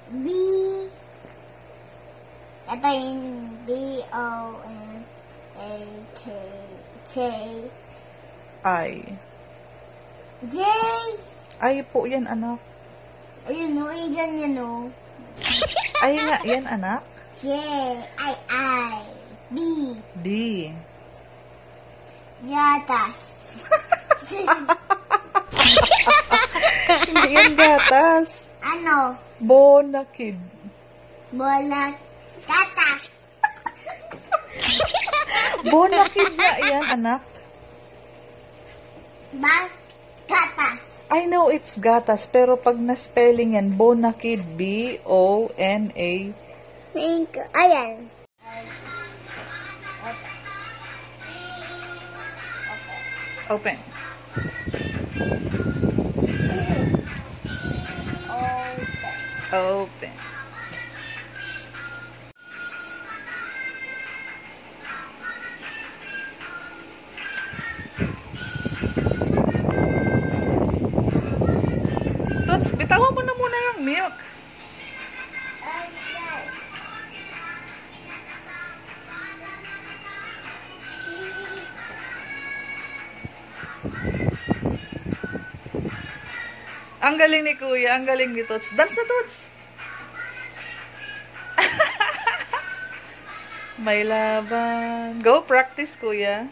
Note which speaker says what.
Speaker 1: B. Ito yung B-O-N-A-K-J.
Speaker 2: I.
Speaker 1: J.
Speaker 2: Ay po yan, anak.
Speaker 1: Ayun o, ay ganyan o.
Speaker 2: Ay nga, yan, anak.
Speaker 1: J. I. B.
Speaker 2: D.
Speaker 1: Gatas.
Speaker 2: Hindi yan gatas.
Speaker 1: Ano?
Speaker 2: Bonakid.
Speaker 1: Bola. Gatas.
Speaker 2: Bonakid nga yan, anak.
Speaker 1: Bas. Gatas.
Speaker 2: I know it's gatas, pero pag na-spelling yan, Bonakid, B-O-N-A.
Speaker 1: Ayan.
Speaker 2: Open. Open. Tots, bitawan mo na muna yung milk. Ang galing ni Kuya, ang galing ni Tots. Dance na, Tots! May laban. Go practice, Kuya.